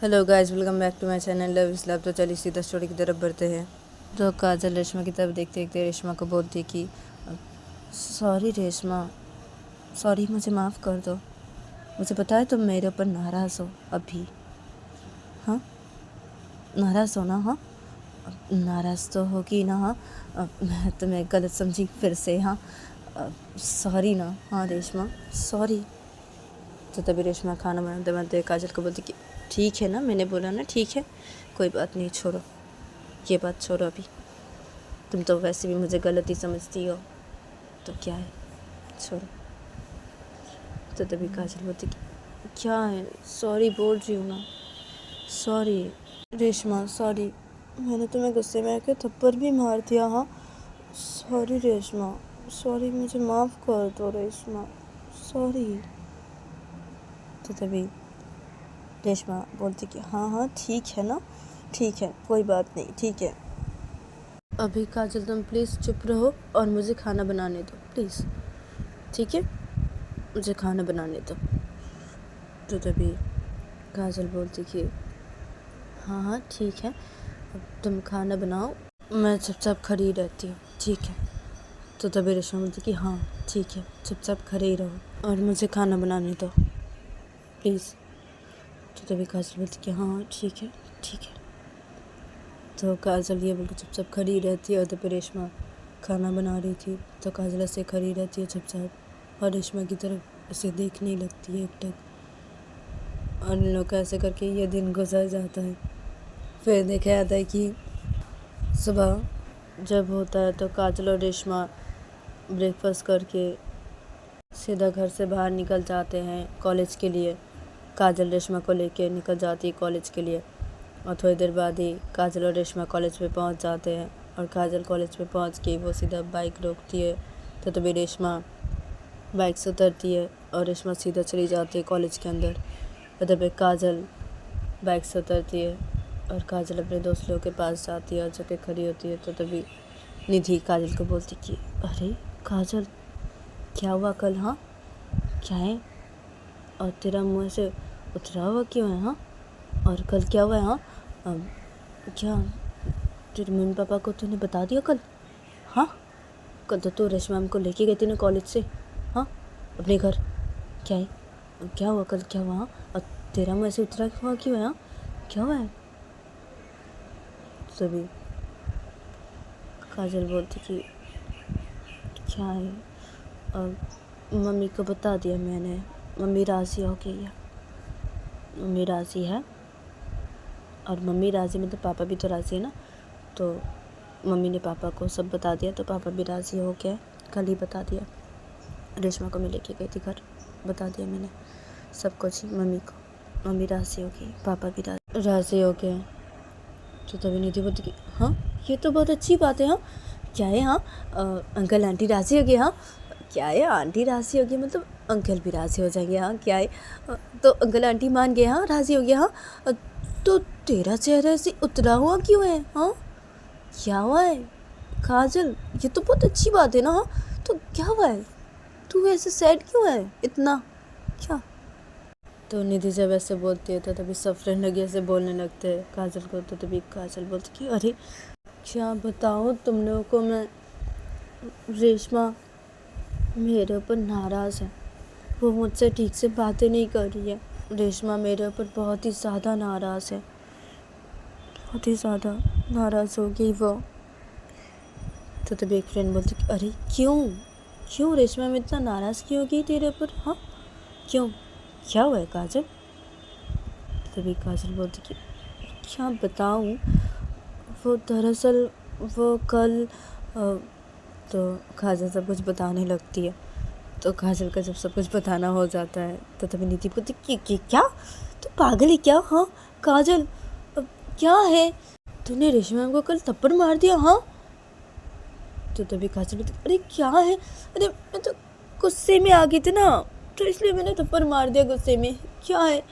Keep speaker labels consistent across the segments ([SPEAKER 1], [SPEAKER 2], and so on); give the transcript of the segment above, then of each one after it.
[SPEAKER 1] Hello guys, welcome back to my channel love is love. तो चलिए सीधा story की तरफ बढ़ते हैं। तो काजल रेशमा की तरफ देखते देखते रेशमा को बोलती कि सॉरी रेशमा, सॉरी, मुझे माफ़ कर दो। मुझे पता है तुम मेरे ऊपर नाराज़ हो अभी। हाँ, नाराज़ हो ना? हाँ, नाराज़ तो होगी ना? हाँ, मैं तुम्हें गलत समझी फिर से। हाँ, सॉरी ना? हाँ रेशमा, सॉरी। तो तभी रेशमा खाना बनाते बनाते काजल को बोलती कि ठीक है ना, मैंने बोला ना, ठीक है, कोई बात नहीं, छोड़ो, ये बात छोड़ो अभी। तुम तो वैसे भी मुझे गलत ही समझती हो, तो क्या है, छोड़ो। तो तभी काजल बोलती कि क्या है, सॉरी बोल रही हूँ ना, सॉरी रेशमा, सॉरी। मैंने तुम्हें गुस्से में आके थप्पड़ भी मार दिया। हाँ, सॉरी रेशमा, सॉरी, मुझे माफ़ कर दो रेशमा, सॉरी। तो तभी रेशमा बोलती कि हाँ हाँ ठीक है ना, ठीक है, कोई बात नहीं, ठीक है। अभी काजल तुम प्लीज़ चुप रहो और मुझे खाना बनाने दो प्लीज़, ठीक है, मुझे खाना बनाने दो। तो तभी काजल बोलती कि हाँ हाँ ठीक है, अब तुम खाना बनाओ, मैं चुपचाप खड़ी रहती हूँ, ठीक है। तो तभी रेशमा बोलती कि हाँ ठीक है, चुपचाप खड़े ही रहो और मुझे खाना बनाने दो प्लीज़। तो तभी काजल बोलती कि हाँ ठीक है, ठीक है। तो काजल ये बोल के चुपचाप खड़ी रहती है और तभी रेशमा खाना बना रही थी। तो काजल ऐसे खड़ी रहती है चुपचाप और रेशमा की तरफ ऐसे देखने लगती है एकटक। और इन लोग का ऐसे करके ये दिन गुजर जाता है। फिर देखा जाता है कि सुबह जब होता है तो काजल और रेशमा ब्रेकफास्ट करके सीधा घर से बाहर निकल जाते हैं कॉलेज के लिए। काजल रेशमा को लेके निकल जाती है कॉलेज के लिए और थोड़ी देर बाद ही काजल और रेशमा कॉलेज पे पहुंच जाते हैं। और काजल कॉलेज पे पहुंच के वो सीधा बाइक रोकती है। तो तभी रेशमा बाइक से उतरती है और रेशमा सीधा चली जाती है कॉलेज के अंदर। और तभी काजल बाइक से उतरती है और काजल अपने दोस्त लोगों के पास जाती है और जाके खड़ी होती है। तो तभी निधि काजल को बोलती कि अरे काजल, क्या हुआ कल? हाँ, क्या है? और तेरा मुँह से उतरा हुआ क्यों है? हाँ, और कल क्या हुआ है? हाँ, क्या तेरे मम्मी पापा को तूने बता दिया कल? हाँ, कल तो तू रेशमा मैम को लेके गई थी ना कॉलेज से, हाँ, अपने घर। क्या है, क्या हुआ कल, क्या हुआ? हाँ, और तेरा मुँह ऐसे उतरा हुआ क्यों है? हाँ, क्या हुआ है? तभी काजल बोलती कि क्या है, और मम्मी को बता दिया मैंने, मम्मी राज़ी हो गई है, मम्मी राज़ी है। और मम्मी राज़ी मतलब पापा भी तो राज़ी है ना। तो मम्मी ने पापा को सब बता दिया, तो पापा भी राज़ी हो गए, कल ही बता दिया। रेशमा को मैं लेके गई थी घर, बता दिया मैंने सब कुछ ही मम्मी को। मम्मी राज़ी हो गई, पापा भी राज़ी हो गए। तो तभी निधि बोलती कि हाँ, ये तो बहुत अच्छी बात है। हाँ, क्या है? हाँ, अंकल आंटी राज़ी हो गए। हाँ, क्या है, आंटी राज़ी हो गई मतलब अंकल भी राज़ी हो जाएंगे। हाँ, क्या है, तो अंकल आंटी मान गए। हाँ, राज़ी हो गया। हाँ, तो तेरा चेहरा ऐसे उतरा हुआ क्यों है? हाँ, क्या हुआ है काजल? ये तो बहुत अच्छी बात है ना। हाँ, तो क्या हुआ है, तू ऐसे सैड क्यों है इतना, क्या? तो निधि जब ऐसे बोलती है तो तभी सब फ्रेंड लगे ऐसे बोलने लगते हैं काजल को। तो तभी काजल बोलती कि अरे क्या बताओ तुम लोगों को मैं, रेशमा मेरे ऊपर नाराज़ है, वो मुझसे ठीक से बातें नहीं कर रही है। रेशमा मेरे ऊपर बहुत ही ज़्यादा नाराज़ है, बहुत ही ज़्यादा नाराज़ हो गई वो। तो तभी एक फ्रेंड बोलती कि अरे क्यों, क्यों रेशमा में इतना नाराज़ क्यों हो गई तेरे ऊपर? हाँ, क्यों, क्या हुआ है काजल? तभी काजल बोलती कि क्या बताऊँ, वो दरअसल वो कल तो काजल सब कुछ बताने लगती है। तो काजल का जब सब कुछ बताना हो जाता है तो तभी नीति बोलती कि क्या, तू पागल है क्या? हाँ काजल, क्या है, तूने रेशमा मैम को कल थप्पड़ मार दिया? हाँ। तो तभी काजल बोलती अरे क्या है, अरे मैं तो गुस्से में आ गई थी ना, तो इसलिए मैंने थप्पड़ मार दिया गुस्से में। क्या है,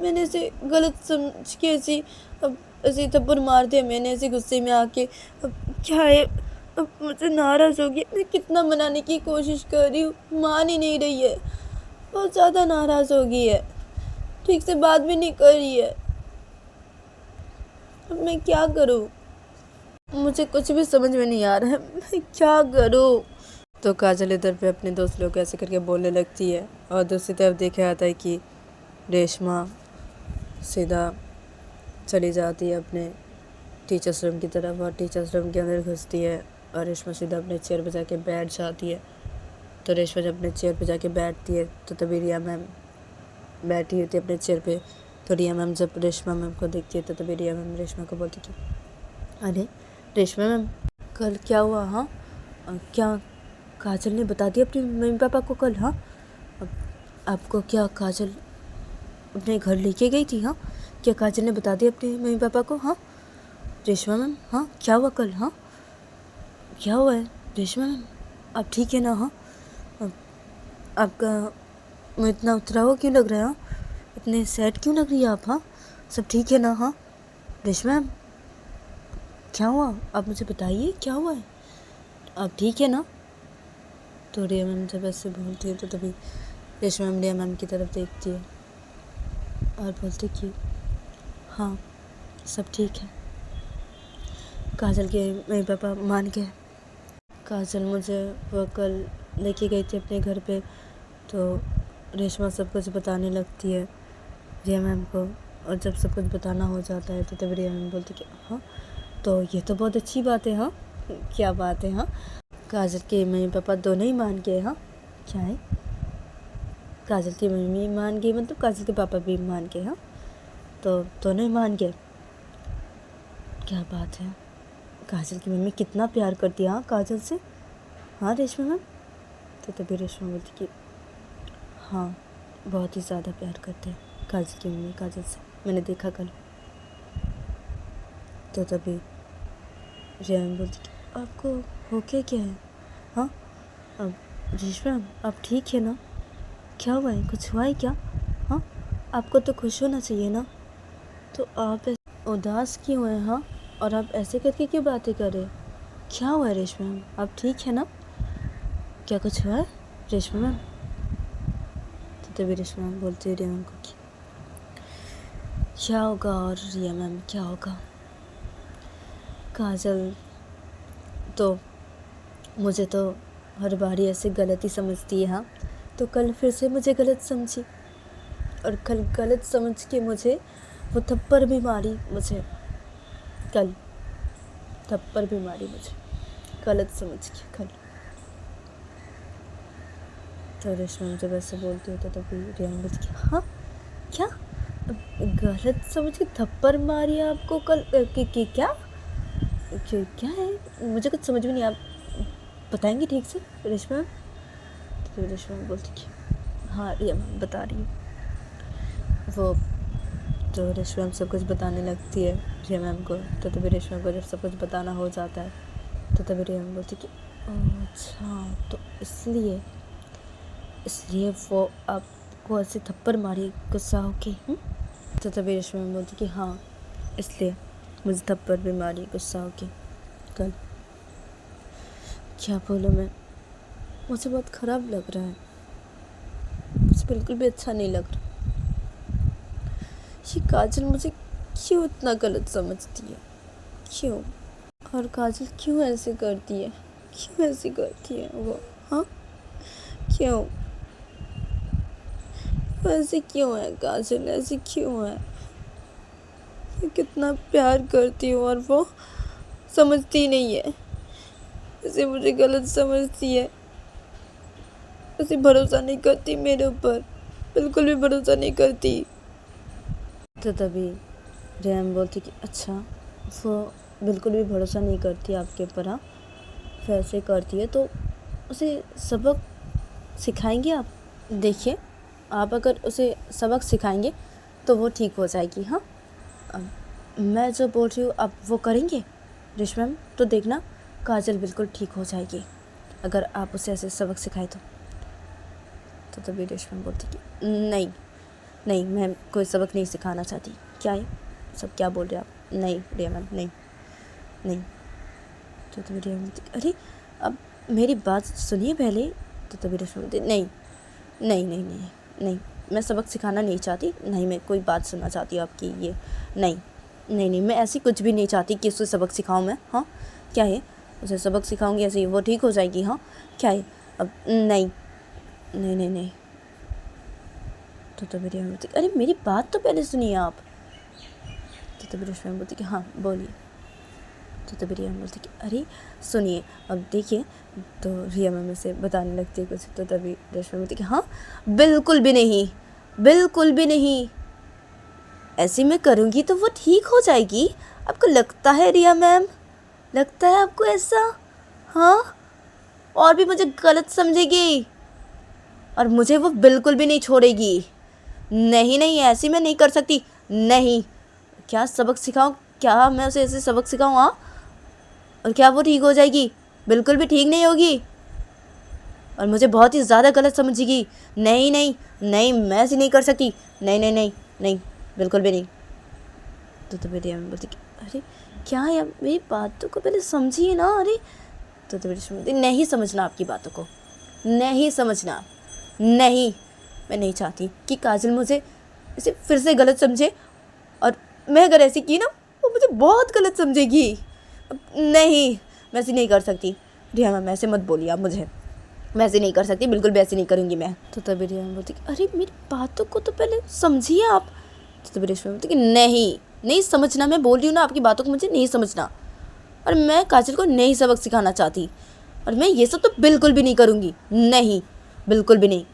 [SPEAKER 1] मैंने ऐसे गलत समझ के ऐसे ऐसे थप्पड़ मार दिया मैंने ऐसे गुस्से में आके। अब क्या है, अब मुझे नाराज़ हो गई, मैं कितना मनाने की कोशिश कर रही हूँ, मान ही नहीं रही है, बहुत ज़्यादा नाराज़ हो गई है। ठीक से बात भी नहीं कर रही है। अब मैं क्या करूँ? मुझे कुछ भी समझ में नहीं आ रहा है, मैं क्या करूँ? तो काजल इधर पे अपने दोस्त लोग ऐसे करके बोलने लगती है और दूसरी तरफ देखा जाता है कि रेशमा सीधा चली जाती है अपने टीचर्स रूम की तरफ और टीचर्स रूम के अंदर घुसती है और रेशमा सीधा अपने चेयर पर जाके बैठ जाती है। तो रेशमा जब अपने चेयर पे जाके बैठती है तो तभी रिया मैम बैठी होती है अपने चेयर पे। तो रिया मैम जब रेशमा मैम को देखती है तो तभी रिया मैम रेशमा को बोलती कि अरे रेशमा मैम, कल क्या हुआ? हाँ, क्या काजल ने बता दिया अपने मम्मी पापा को कल? हाँ, आपको क्या काजल अपने घर लेके गई थी? हाँ, क्या काजल ने बता दिया अपने मम्मी पापा को? हाँ रेशमा मैम, हाँ क्या हुआ कल? हाँ क्या हुआ है रेशमा मैम? आप ठीक है ना? हाँ, आपका मुँह इतना उतरा हुआ क्यों लग रहा है? हाँ, इतने सैड क्यों लग रही है आप? हाँ, सब ठीक है ना? हाँ रेशमा मैम, क्या हुआ? आप मुझे बताइए क्या हुआ है? आप ठीक है ना? तो रिया मैम जब ऐसे बोलती है तो तभी रेशमा मैम रिया मैम की तरफ देखती है और बोलती कि हाँ सब ठीक है। काजल के मम्मी पापा मान गए। काजल मुझे वो कल लेके गई थी अपने घर पे। तो रेशमा सब कुछ बताने लगती है रिया मैम को और जब सब कुछ बताना हो जाता है तो तभी रिया मैम बोलती कि हाँ तो ये तो बहुत अच्छी बात है। हाँ, क्या बात है? हाँ, काजल के मम्मी पापा दोनों ही मान गए। हाँ, क्या है? काजल की मम्मी मान गई मतलब काजल के पापा भी मान गए? हाँ, तो दोनों ही मान गए। क्या बात है? काजल की मम्मी कितना प्यार करती है हाँ काजल से। हाँ रेशमा मैम, तो तभी रेशमा बोलती कि हाँ बहुत ही ज़्यादा प्यार करते हैं काजल की मम्मी काजल से, मैंने देखा कल। तो तभी रिया मैम बोलती कि आपको हो क्या है? हाँ, अब रेशमा मैम आप ठीक है ना? क्या हुआ है? कुछ हुआ है क्या? हाँ, आपको तो खुश होना चाहिए ना, तो आप उदास क्यों हैं? हाँ, और आप ऐसे करके क्यों बातें कर रहे हैं? क्या हुआ है रेशमा मैम? आप ठीक है ना? क्या कुछ हुआ है रेशमा मैम? तो तभी रेशमा मैम बोलती है रिया मैम को कि क्या होगा और रिया मैम क्या होगा? काजल तो मुझे तो हर बार ही ऐसे गलत ही समझती है। हाँ, तो कल फिर से मुझे गलत समझी और कल गलत समझ के मुझे वो थप्पड़ भी मारी। मुझे कल थप्पड़ भी मारी मुझे गलत समझ के कल। तो रेशमा जब ऐसे बोलती हो तो तभी रिया बोलती हाँ क्या गलत समझ के थप्पड़ मारी आपको कल? क्या क्या है? मुझे कुछ समझ में नहीं, आप बताएंगे ठीक से रेशमा? तो रेशमा बोलती कि हाँ रिया मैम बता रही है वो। तो रेशमा मैम सब कुछ बताने लगती है रिया मैम को। तो तभी रेशमा को जब सब कुछ बताना हो जाता है तो तभी रिया मैम बोलती कि अच्छा तो इसलिए वो आपको ऐसे थप्पड़ मारी गुस्सा होके? तो तभी रेशमा मैम बोलती कि हाँ इसलिए मुझे थप्पड़ भी मारी गुस्सा होके कल। क्या बोलूँ मैं, मुझे बहुत ख़राब लग रहा है, मुझे बिल्कुल भी अच्छा नहीं लग रहा। ये काजल मुझे क्यों इतना गलत समझती है? क्यों? और काजल क्यों ऐसे करती है? क्यों ऐसे करती है वो? हाँ, क्यों ऐसे क्यों है? काजल ऐसे क्यों है? मैं कितना प्यार करती हूँ और वो समझती नहीं है, ऐसे मुझे गलत समझती है, ऐसे भरोसा नहीं करती मेरे ऊपर, बिल्कुल भी भरोसा नहीं करती। तो तभी रिया बोलती कि अच्छा वो बिल्कुल भी भरोसा नहीं करती आपके ऊपर? हाँ, फिर ऐसे करती है तो उसे सबक सिखाएंगे आप? देखिए, आप अगर उसे सबक सिखाएंगे तो वो ठीक हो जाएगी। हाँ, मैं जो बोल रही हूँ आप वो करेंगे रेशमा मैम, तो देखना काजल बिल्कुल ठीक हो जाएगी अगर आप उसे ऐसे सबक सिखाए तो तभी रेशमा बोलती कि नहीं नहीं, मैं कोई सबक नहीं सिखाना चाहती। क्या है सब, क्या बोल रहे हैं आप? नहीं रिया मैम, नहीं नहीं। तो तभी रिया बोलती अरे अब मेरी बात सुनिए पहले। तो तभी रेशमा बोलती नहीं नहीं नहीं नहीं नहीं, मैं सबक सिखाना नहीं चाहती, नहीं मैं कोई बात सुनना चाहती हूँ आपकी ये, नहीं नहीं नहीं, मैं ऐसी कुछ भी नहीं चाहती कि उसे सबक सिखाऊं मैं। हाँ क्या है, उसे सबक सिखाऊंगी ऐसे ही वो ठीक हो जाएगी? हाँ क्या है, अब नहीं नहीं नहीं नहीं। तो मेरी अम्मी बोलती अरे मेरी बात तो पहले सुनिए आप। तो मेरी रेशमा बोलती कि हाँ बोलिए। तो मेरी अम्मी बोलती कि अरे सुनिए अब देखिए। तो रिया मैम से बताने लगती है कुछ, तो तभी रेशमा बोलती कि हाँ बिल्कुल भी नहीं, बिल्कुल भी नहीं, ऐसे मैं करूँगी तो वो ठीक हो जाएगी। आपको लगता है रिया मैम, लगता है आपको ऐसा? हाँ, और भी मुझे गलत समझेगी और मुझे वो बिल्कुल भी नहीं छोड़ेगी। नहीं नहीं, ऐसी मैं नहीं कर सकती, नहीं। क्या सबक सिखाऊं, क्या मैं उसे ऐसे सबक सिखाऊं? हाँ, और क्या वो ठीक हो जाएगी? बिल्कुल भी ठीक नहीं होगी और मुझे बहुत ही ज़्यादा गलत समझेगी। नहीं नहीं नहीं, मैं ऐसी नहीं कर सकती, नहीं नहीं नहीं नहीं, बिल्कुल भी नहीं। तो मेरी अम्मी बोलती कि अरे क्या है, मेरी बातों को पहले समझिए ना। अरे तो मेरी बोलती नहीं समझना आपकी बातों को, नहीं समझना, नहीं। मैं नहीं चाहती कि काजल मुझे इसे फिर से गलत समझे, और मैं अगर ऐसी की ना वो मुझे बहुत गलत समझेगी। नहीं, मैं ऐसी नहीं कर सकती। रिया मैम ऐसे मत बोलिए आप मुझे, मैं ऐसे नहीं कर सकती, बिल्कुल भी ऐसे नहीं करूँगी मैं। तो तभी रिया मैम बोलती कि अरे मेरी बातों को तो पहले समझिए आप। तो तभी रेशमा बोलती कि नहीं नहीं समझना, मैं बोल रही हूँ ना आपकी बातों को मुझे नहीं समझना, और मैं काजल को नहीं सबक सिखाना चाहती, और मैं ये सब तो बिल्कुल भी नहीं करूँगी, नहीं बिल्कुल भी नहीं।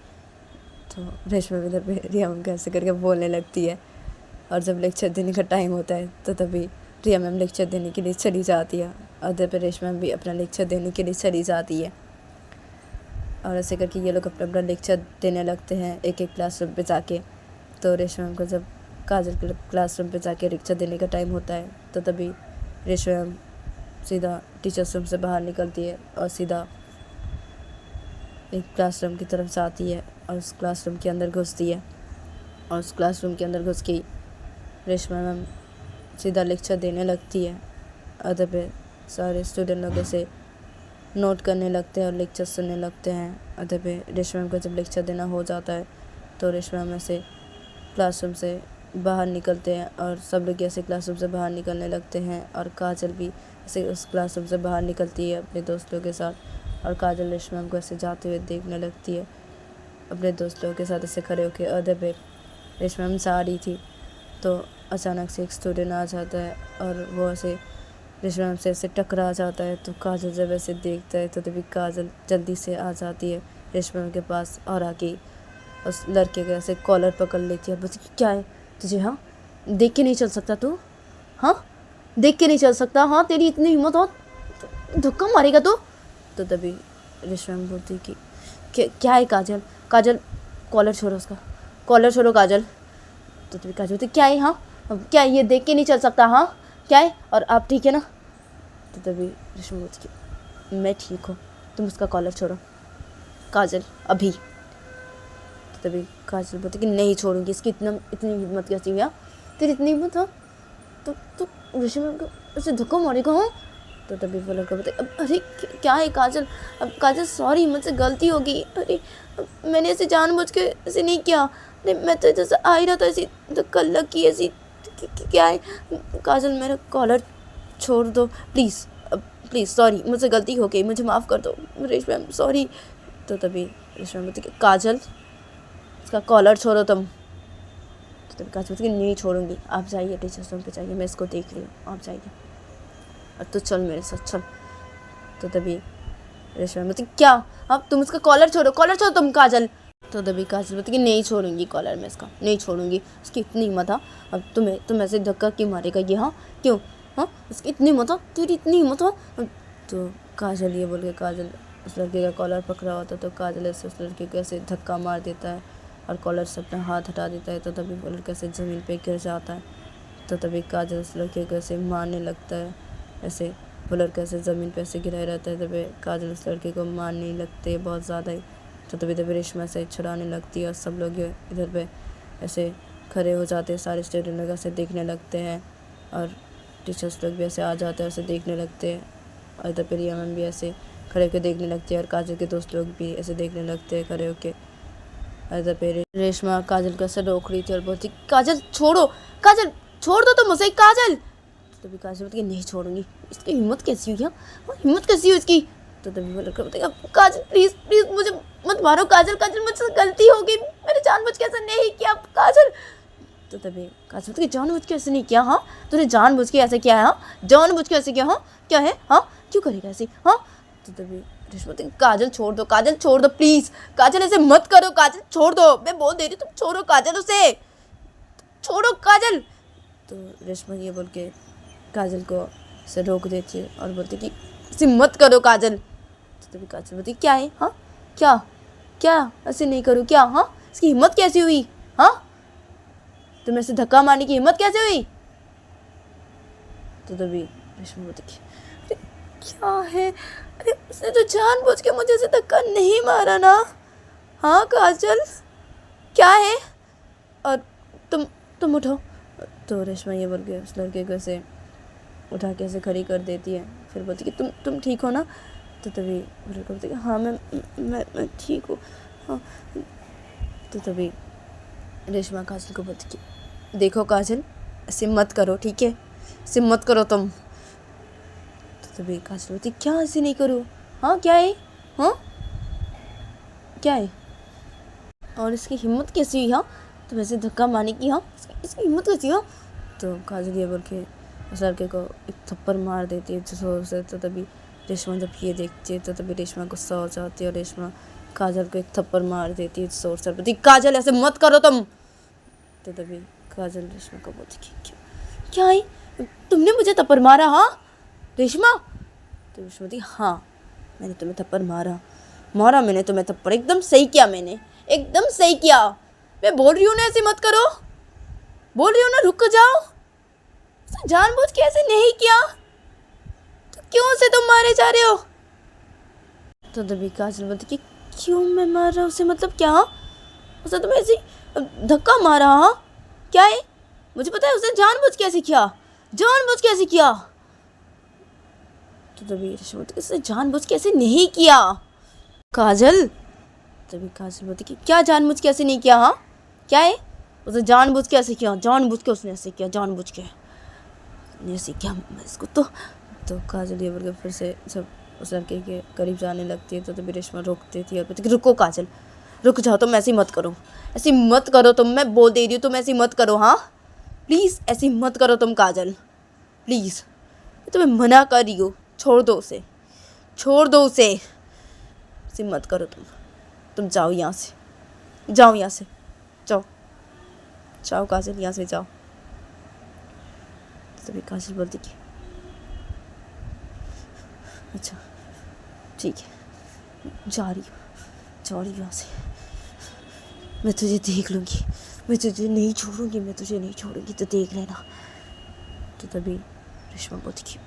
[SPEAKER 1] तो रेशमा इधर पे रिया मैम कैसे करके बोलने लगती है, और जब लेक्चर देने का टाइम होता है तो तभी रिया मैम लेक्चर देने के लिए चली जाती है, और इधर पे रेशमा मैम भी अपना लेक्चर देने के लिए चली जाती है। और ऐसे करके ये लोग अपना अपना लेक्चर देने लगते हैं एक एक क्लासरूम पे जाके। तो रेशमा मैम को जब काजल के क्लासरूम पे जाके लेक्चर देने का टाइम होता है तो तभी रेशमा मैम सीधा टीचर्स रूम से बाहर निकलती है और सीधा एक क्लासरूम की तरफ जाती है और उस क्लासरूम के अंदर घुसती है। और उस क्लासरूम के अंदर घुस के रेशमा मैम सीधा लेक्चर देने लगती है। अदर पे सारे स्टूडेंट लोग ऐसे नोट करने लगते हैं और लेक्चर सुनने लगते हैं। अदर पे रेशमा मैम को जब लेक्चर देना हो जाता है तो रेशमा मैम ऐसे क्लासरूम से बाहर निकलते हैं और सब लोग ऐसे क्लासरूम से बाहर निकलने लगते हैं, और काजल भी ऐसे उस क्लासरूम से बाहर निकलती है अपने दोस्तों के साथ, और काजल रेशमा मैम को ऐसे जाते हुए देखने लगती है अपने दोस्तों के साथ ऐसे खड़े होकर। अदर पे रेशमा मैम जा रही थी तो अचानक से एक स्टूडेंट आ जाता है और वो ऐसे रेशमा मैम से ऐसे टकरा जाता है। तो काजल जब ऐसे देखता है तो तभी काजल जल्दी से आ जाती है रेशमा मैम के पास और आके उस लड़के का ऐसे कॉलर पकड़ लेती है। बोलती क्या है तुझे, हाँ देख के नहीं चल सकता तू, हाँ देख के नहीं चल सकता, हाँ तेरी इतनी हिम्मत हो, धक्का मारेगा तो तभी रेशमा मैम बोलती कि क्या है काजल, काजल कॉलर छोड़ो उसका, कॉलर छोड़ो काजल। तो तभी काजल बोलती क्या है, हाँ क्या है, ये देख के नहीं चल सकता, हाँ क्या है, और आप ठीक है ना? तो तभी रेशमा बोलती कि मैं ठीक हूँ, तुम उसका कॉलर छोड़ो काजल अभी। तो तभी काजल बोलती कि नहीं छोड़ूंगी, इसकी इतनी हिम्मत कैसी हुई, तेरी इतनी हिम्मत, हाँ तो रेशमा मैम को उसे धक्का मारेगा, हाँ? तो तभी वो लड़का बोलता अब अरे क्या है काजल, अब काजल सॉरी मुझसे गलती हो गई, अरे मैंने ऐसे जानबूझ के ऐसे नहीं किया, अरे मैं तो जैसे आ ही रहा था ऐसी धक्का लग की ऐसी, क्या है काजल मेरा कॉलर छोड़ दो प्लीज़, प्लीज़ सॉरी मुझसे गलती हो गई, मुझे माफ़ कर दो रेशमा मैम, सॉरी। तो तभी रेशमा मैम बोलती काजल इसका कॉलर छोड़ो तुम। तो तभी काजल बोलती नहीं छोड़ूंगी, आप जाइए टीचर्स रूम पे जाइए, मैं इसको देख रही हूँ, आप जाइए और तो चल मेरे साथ चल। तो तभी रेशमा बोलती क्या, अब तुम इसका कॉलर छोड़ो तुम काजल। तो तभी काजल बोलती कि नहीं छोड़ूंगी कॉलर, मैं इसका नहीं छोड़ूंगी, इसकी इतनी हिम्मत, हाँ अब तुम ऐसे धक्का क्यों मारेगा ये, हाँ क्यों, हाँ इसकी इतनी हिम्मत, तेरी इतनी हिम्मत, हाँ। तो काजल ये बोल के काजल उस लड़के का कॉलर पकड़ा होता तो काजल ऐसे उस लड़के को ऐसे धक्का मार देता है और कॉलर से अपना हाथ हटा देता है। तो तभी वो लड़का ऐसे ज़मीन पे गिर जाता है। तो तभी काजल उस लड़के को ऐसे मारने लगता है, ऐसे वो लड़का ऐसे ज़मीन पे ऐसे गिरा रहता है। तभी काजल उस लड़के को मारने लगते हैं बहुत ज़्यादा ही। तो तभी रेशमा से छुड़ाने लगती है और सब लोग इधर पे ऐसे खड़े हो जाते हैं, सारे स्टूडेंट लोग ऐसे देखने लगते हैं और टीचर्स लोग भी ऐसे आ जाते हैं, ऐसे देखने लगते हैं। और इधर पे रिया मैम भी ऐसे खड़े होकर देखने लगते हैं और काजल के दोस्त लोग भी ऐसे देखने लगते हैं खड़े होकर। इधर पे रेशमा काजल का सर रोक रही थी और बोलती काजल छोड़ो, काजल छोड़ दो तुम मुझे, काजल। तो तभी काजल बोलती नहीं छोड़ूंगी। इसकी हिम्मत कैसी हुई? हिम्मत कैसी हुई इसकी? तो तभी वो लड़का बोलता काजल प्लीज प्लीज मुझे मत मारो, काजल काजल मुझसे गलती हो गई, मैंने जानबूझ के ऐसा नहीं किया काजल। तो तभी काजल बोलती जानबूझ के ऐसे नहीं किया। हाँ तूने जानबूझ के ऐसे किया है? हाँ जानबूझ के ऐसे किया? हाँ क्या है? हाँ क्यों करेगा ऐसे? हाँ। तो तभी रेशमा बोलती काजल छोड़ दो, काजल छोड़ दो प्लीज, काजल ऐसे मत करो, काजल छोड़ दो, मैं बोल दे रही तुम छोड़ो काजल, उसे छोड़ो काजल। तो रेशमा ये बोल के काजल को से रोक देती है और बोलती कि ऐसे मत करो काजल। तो तभी काजल बोलती क्या है? हाँ क्या क्या ऐसे नहीं करूँ क्या? हाँ इसकी हिम्मत कैसी हुई? हाँ तुम ऐसे धक्का मारने की हिम्मत कैसे हुई? तो तभी रेशमा बोलती अरे क्या है? अरे उसने तो जानबूझ के मुझे ऐसे धक्का नहीं मारा ना। हाँ काजल क्या है? और तुम उठो। तो रेशमा ये बोल के उस लड़के को ऐसे उठा के ऐसे खड़ी कर देती है, फिर बोलती कि तुम ठीक हो ना? तो तभी वो लड़का बोलती हाँ मैं ठीक हूँ। हाँ। तो तभी रेशमा काजल को बोलती कि देखो काजल ऐसे मत करो, ठीक है? ऐसे मत करो तुम। तो तभी काजल बोलती क्या ऐसे नहीं करूँ? हाँ क्या है? हाँ क्या है? और इसकी हिम्मत कैसी हुई? हाँ तो वैसे धक्का मारने की? हाँ इसकी हिम्मत कैसी? हाँ। तो काजल ये बोल के उस लड़के को एक थप्पड़ मार देती है जोर से। तो तभी रेशमा जब ये देखती है तो तभी रेशमा गुस्सा हो जाती है और रेशमा काजल को एक थप्पड़ मार देती है जोर से, बोलती काजल ऐसे मत करो तुम। तो तभी काजल रेशमा को बोलती क्या है? तुमने मुझे थप्पड़ मारा? हाँ रेशमा। तो रेशमा बोलती हाँ मैंने तुम्हें थप्पड़ मारा मैंने तुम्हें थप्पड़, एकदम सही किया मैंने, एकदम सही किया। मैं बोल रही हूँ ना ऐसे मत करो, बोल रही हूँ ना रुक जाओ। जानबूझ के ऐसे नहीं किया तो क्यों से तुम मारे जा रहे हो? तो तभी काजल बोलती कि क्यों मैं मार रहा हूँ उसे, मतलब क्या? उसे तुम्हें ऐसे धक्का मारा? हाँ क्या है? मुझे पता है उसने जानबूझ के ऐसे किया, जानबूझ के ऐसे किया। तो तभी रेशमा बोलती उसने जानबूझ के ऐसे नहीं किया काजल। तभी काजल बोलती कि क्या जानबूझ के ऐसे नहीं किया? हाँ क्या है? उसने जानबूझ के ऐसे किया, जानबूझ के उसने ऐसे किया, जानबूझ के ऐसे किया इसको। तो काजल ये बोल के फिर से सब उस लड़के के करीब जाने लगती है। तो तभी रेशमा रोक देती है और कहती रुको काजल रुक जाओ, तुम ऐसे मत करो, ऐसे मत करो तुम, मैं बोल दे रही हूँ तुम ऐसे मत करो। हाँ प्लीज़ ऐसे मत करो तुम काजल, प्लीज़ तुम्हें मना कर रही हो, छोड़ दो उसे, छोड़ दो उसे, ऐसे मत करो तुम जाओ यहाँ से, जाओ यहाँ से, जाओ जाओ काजल यहाँ से जाओ। तभी काजल बोलती कि अच्छा ठीक है जा रही हूँ यहाँ से, मैं तुझे देख लूँगी, मैं तुझे नहीं छोड़ूंगी, मैं तुझे नहीं छोड़ूंगी, तो देख लेना। तो तभी रेशमा बोलती कि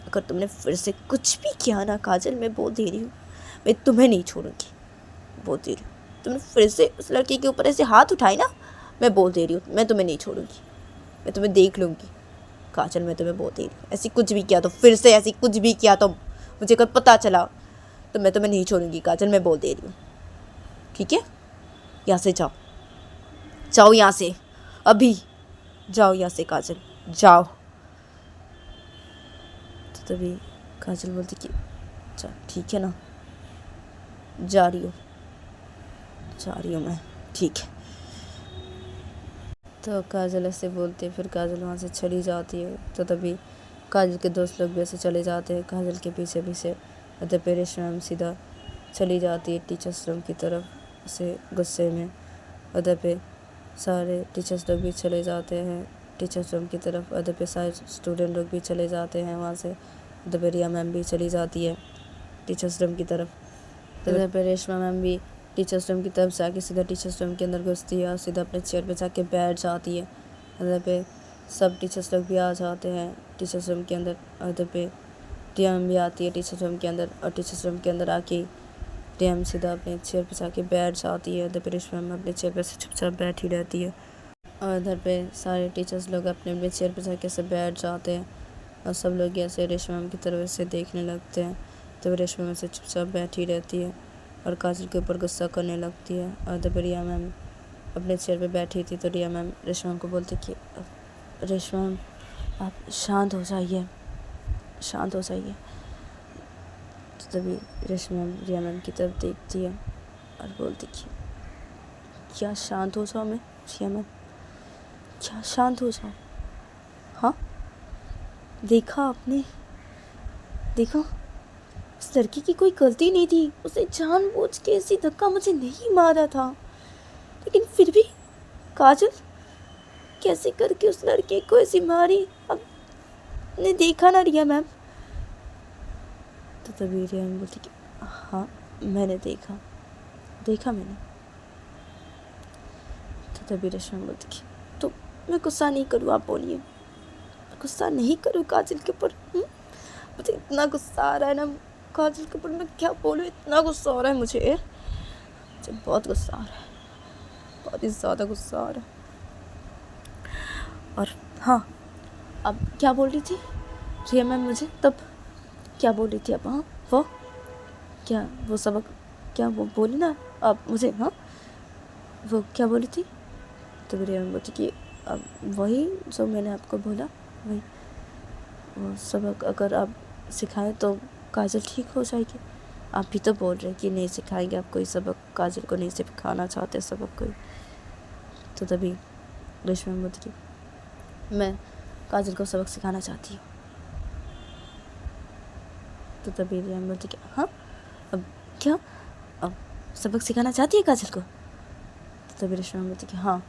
[SPEAKER 1] अगर तुमने फिर से कुछ भी किया ना काजल, मैं बोल दे रही हूँ मैं तुम्हें नहीं छोड़ूंगी, बोल दे रही हूँ। तुमने फिर से उस लड़के के ऊपर ऐसे हाथ उठाए ना, मैं बोल दे रही हूँ मैं तुम्हें नहीं छोड़ूंगी, मैं तुम्हें देख लूँगी काजल, मैं तुम्हें बोल दे रही हूँ। ऐसी कुछ भी किया तो फिर से ऐसी कुछ भी किया तो मुझे अगर पता चला तो मैं तुम्हें नहीं छोड़ूंगी काजल, मैं बोल दे रही हूँ, ठीक है? यहाँ से जाओ, जाओ यहाँ से, अभी जाओ यहाँ से काजल, जाओ। तो तभी काजल बोलती कि चल ठीक है ना, जा रही हूँ मैं, ठीक है। तो काजल ऐसे बोलते फिर काजल वहाँ से चली जाती है। तो तभी काजल के दोस्त लोग भी ऐसे चले जाते हैं काजल के पीछे पीछे। तो फिर रेशमा सीधा चली जाती है टीचर्स रूम की तरफ ऐसे गुस्से में। उधर पे सारे टीचर्स लोग भी चले जाते हैं टीचर्स रूम की तरफ। उधर पे सारे स्टूडेंट लोग भी चले जाते हैं वहाँ से। उधर पे रिया मैम भी चली जाती है टीचर्स रूम की तरफ। उधर पे रेशमा मैम भी टीचर्स रूम की तरफ जाके सीधा टीचर्स रूम के अंदर घुसती है और सीधा अपने चेयर पे जाके बैठ जाती है। उधर पे सब टीचर्स लोग भी आ जाते हैं टीचर्स रूम के अंदर। उधर पे रिया मैम भी आती है टीचर्स रूम के अंदर और टीचर्स रूम के अंदर आके रिया मैम सीधा अपने चेयर पे जाके बैठ जाती है। उधर पे रेशमा मैम अपने चेयर पे से चुपचाप बैठी रहती है और उधर पे सारे टीचर्स लोग अपने अपने चेयर पे जाके ऐसे बैठ जाते हैं और सब लोग ऐसे रेशमा मैम की तरफ से देखने लगते हैं। तो रेशमा मैम से चुपचाप बैठी रहती है और काजल के ऊपर गुस्सा करने लगती है। और तब रिया मैम अपने चेयर पे बैठी थी तो रिया मैम रेशमा को बोलती कि रेशमा मैम आप शांत हो जाइए, शांत हो जाइए। तो तभी रेशमा मैम रिया मैम की तरफ देखती है और बोलती कि क्या शांत हो जाओ मैं? रिया मैम क्या शांत हो जाओ? हाँ, देखा आपने, देखा उस लड़की की कोई गलती नहीं थी, उसे जानबूझ के ऐसी धक्का मुझे नहीं मारा था, लेकिन फिर भी काजल कैसे करके उस लड़के को ऐसी मारी? अब ने देखा ना रिया मैम? तो तभी रिया मैम बोलती कि हाँ मैंने देखा, देखा मैंने। तो तभी रेशमा बोलती कि तो मैं गुस्सा नहीं करूँ, आप बोलिए, गुस्सा नहीं करूँ काजल के ऊपर? मुझे इतना गुस्सा आ रहा है ना काजल के ऊपर, मैं क्या बोलूँ, इतना गुस्सा आ रहा है मुझे बहुत गुस्सा आ रहा है, बहुत ही ज़्यादा गुस्सा आ रहा है। और हाँ, अब क्या बोल रही थी रिया मैम मुझे तब? क्या बोल रही थी अब? हाँ वो क्या, वो सबक क्या वो बोली ना अब मुझे? हाँ वो क्या बोली थी? तो रिया मैम बोलती कि अब वही जो मैंने आपको बोला, वही वो सबक अगर आप सिखाएं तो काजल ठीक हो जाएगी। आप भी तो बोल रहे कि नहीं सिखाएंगे आप कोई सबक, काजल को नहीं सिखाना चाहते सबक कोई। तो तभी रेशमा बोलती कि मैं काजल को सबक सिखाना चाहती हूँ। तो तभी रिया बोलती कि हाँ अब क्या, अब सबक सिखाना चाहती है काजल को? तो तभी रेशमा बोलती कि हाँ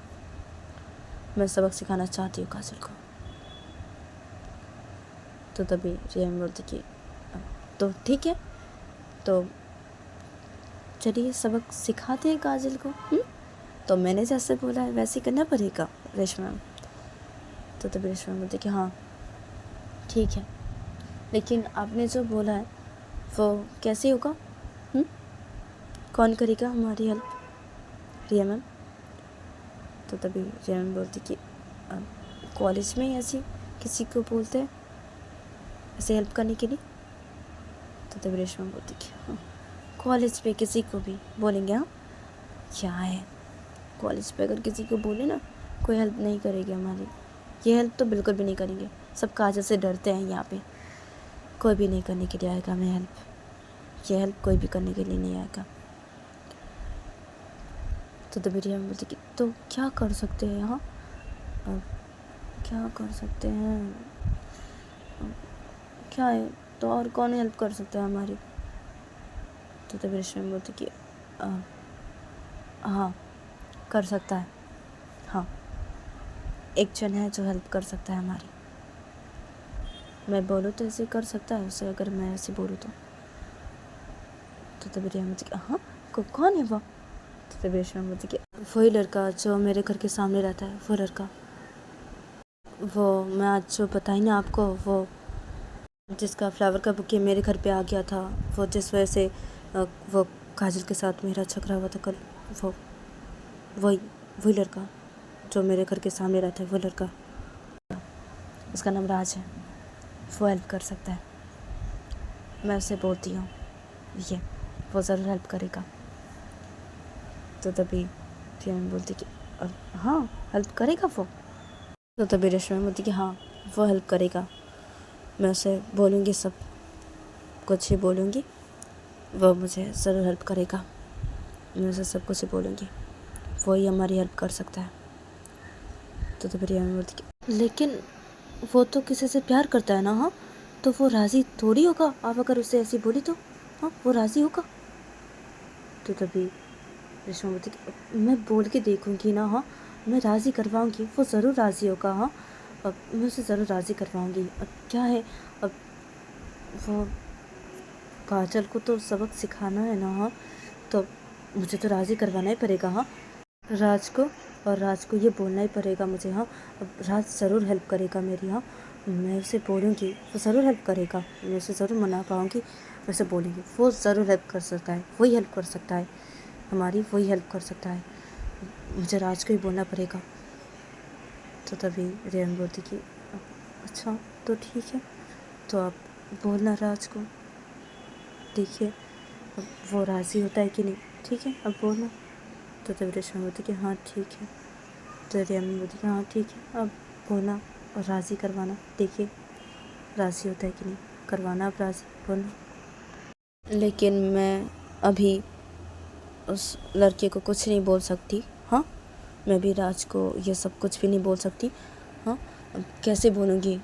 [SPEAKER 1] मैं सबक सिखाना चाहती हूँ काजल को। तो तभी रिया बोलती कि तो ठीक है, तो चलिए सबक सिखाते हैं काजल को। तो मैंने जैसे बोला है वैसे करना पड़ेगा रेशमा। तो तभी रेशमा बोलती कि हाँ ठीक है, लेकिन आपने जो बोला है वो कैसे होगा? कौन करेगा हमारी हेल्प? रिया मैम। तो तभी रिया मैम बोलती कि कॉलेज में ऐसी किसी को बोलते हैं ऐसे हेल्प करने के लिए? तो तभी रेशमा बोलती कि हाँ कॉलेज पे किसी को भी बोलेंगे? हाँ क्या है, कॉलेज पे अगर किसी को बोले ना कोई हेल्प नहीं करेगी हमारी, ये हेल्प तो बिल्कुल भी नहीं करेंगे। सब काजल से डरते हैं यहाँ पे, कोई भी नहीं करने के लिए आएगा हमें हेल्प, ये हेल्प कोई भी करने के लिए नहीं आएगा। तो तभी रिया बोलती कि तो क्या कर सकते हैं? हाँ अब क्या कर सकते हैं, क्या है तो और कौन हेल्प कर सकता है हमारी? तो तभी रेशमा बोलती कि हाँ कर सकता है, हाँ एक जन है जो हेल्प कर सकता है हमारी। मैं बोलूँ तो ऐसे कर सकता है उसे, अगर मैं ऐसे बोलूँ तो तभी रिया बोलती कि हाँ कौन है वो? तो तभी रेशमा बोलती कि वही लड़का जो मेरे घर के सामने रहता है, वो लड़का, वो मैं आज जो बताई ना आपको, वो जिसका फ्लावर का बुके मेरे घर पे आ गया था, वो जिस वजह से वो काजल के साथ मेरा झगड़ा हुआ था कल, वो वही लड़का जो मेरे घर के सामने रहता है, वो लड़का, उसका नाम राज है, वो हेल्प कर सकता है। मैं उसे बोलती हूँ ये वो ज़रूर हेल्प करेगा। तो तभी रिया बोलती कि हाँ हेल्प करेगा वो? तो तभी रेशमा बोलती कि हाँ वो हेल्प करेगा, मैं उसे बोलूँगी, सब कुछ ही बोलूँगी, वो मुझे ज़रूर हेल्प करेगा, मैं उसे सब कुछ ही बोलूँगी, वो ही हमारी हेल्प कर सकता है। तो तभी रिया बोलती कि लेकिन वो तो किसी से प्यार करता है ना? हाँ तो वो राज़ी थोड़ी होगा, आप अगर उसे ऐसी बोली तो? हाँ वो राज़ी होगा? तो तभी रेशमा बोलती कि मैं बोल के देखूँगी ना, हाँ मैं राज़ी करवाऊँगी, वो ज़रूर राज़ी होगा। हाँ अब मैं उसे ज़रूर राज़ी करवाऊँगी। अब क्या है, अब वो काजल को तो सबक सिखाना है ना, हाँ तो मुझे तो राज़ी करवाना ही पड़ेगा। हाँ राज को, और राज को ये बोलना ही पड़ेगा मुझे। हाँ अब राज ज़रूर हेल्प करेगा मेरी। हाँ मैं उसे बोलूँगी, वो ज़रूर हेल्प करेगा, मैं उसे ज़रूर मना पाऊँगी, मैं उसे बोलूँगी, वो ज़रूर हेल्प कर सकता है, वही हेल्प कर सकता है हमारी, वही हेल्प कर सकता है, मुझे राज को ही बोलना पड़ेगा। तो तभी रेयन बोलती कि अच्छा तो ठीक है, तो आप बोलना राज को, देखिए अब वो राज़ी होता है कि नहीं, ठीक है अब बोलना। तो तब रेशमा बोलती कि हाँ ठीक है। तो रिया बोलती कि हाँ ठीक है, अब बोलना और राज़ी करवाना, देखिए राज़ी होता है कि नहीं, करवाना अब राज़ी, बोलना। लेकिन मैं अभी उस लड़के को कुछ नहीं बोल सकती, हाँ मैं भी राज को ये सब कुछ भी नहीं बोल सकती, हाँ अब कैसे बोलूँगी।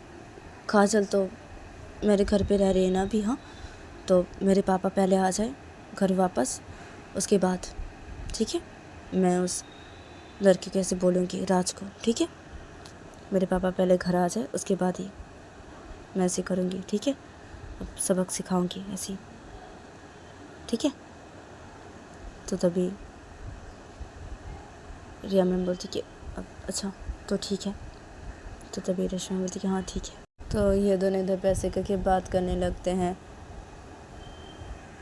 [SPEAKER 1] काजल तो मेरे घर पे रह रही है ना अभी, हाँ तो मेरे पापा पहले आ जाए घर वापस, उसके बाद ठीक है मैं उस लड़के को ऐसे बोलूँगी राज को, ठीक है मेरे पापा पहले घर आ जाए उसके बाद ही मैं ऐसे करूँगी, ठीक है अब सबक सिखाऊंगी ऐसी, ठीक है। तो तभी रिया मैम बोलती कि अब अच्छा तो ठीक है। तो तभी रेशमा बोलती कि हाँ ठीक है। तो ये दोनों इधर पैसे करके बात करने लगते हैं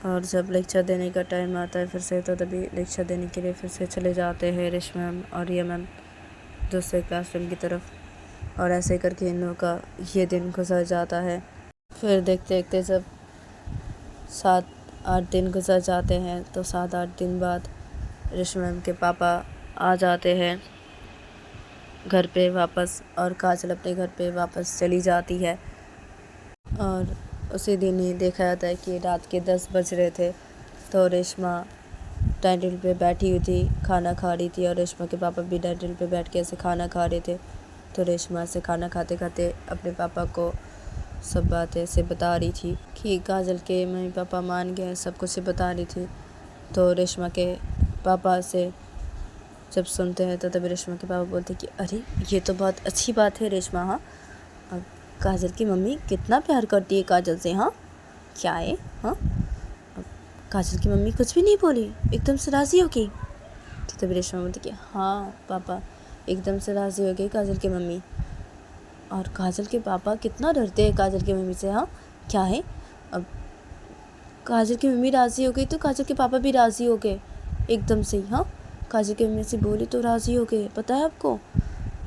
[SPEAKER 1] और जब लेक्चर देने का टाइम आता है फिर से, तो तभी लेक्चर देने के लिए फिर से चले जाते हैं रेशमा मैम और रिया मैम दूसरे क्लासरूम की तरफ। और ऐसे करके इन लोगों का ये दिन गुजर जाता है। फिर देखते देखते जब 7-8 दिन गुजर जाते हैं तो 7-8 दिन बाद रेशमा मैम के पापा आ जाते हैं घर पे वापस और काजल अपने घर पे वापस चली जाती है। और उसी दिन ही देखा जाता है कि रात के 10 बज रहे थे तो रेशमा डाइनिंग टेबल पे बैठी हुई थी, खाना खा रही थी और रेशमा के पापा भी डाइनिंग टेबल पे बैठ के ऐसे खाना खा रहे थे। तो रेशमा से खाना खाते खाते अपने पापा को सब बातें से बता रही थी कि काजल के मम्मी पापा मान गए, सब कुछ से बता रही थी। तो रेशमा के पापा से जब सुनते हैं तो तभी रेशमा के पापा बोलते कि अरे ये तो बहुत अच्छी बात है रेशमा, हाँ अब काजल की मम्मी कितना प्यार करती है काजल से, हाँ क्या है, हाँ अब काजल की मम्मी कुछ भी नहीं बोली, एकदम से राज़ी हो गई। तो तभी रेशमा बोलती कि हाँ पापा एकदम से राज़ी हो गई काजल की मम्मी। और काजल के पापा कितना डरते हैं काजल की मम्मी से, हाँ क्या है, अब काजल की मम्मी राज़ी हो गई तो काजल के पापा भी राज़ी हो गए एकदम से ही, हाँ काजल की मम्मी से बोली तो राज़ी हो गए, पता है आपको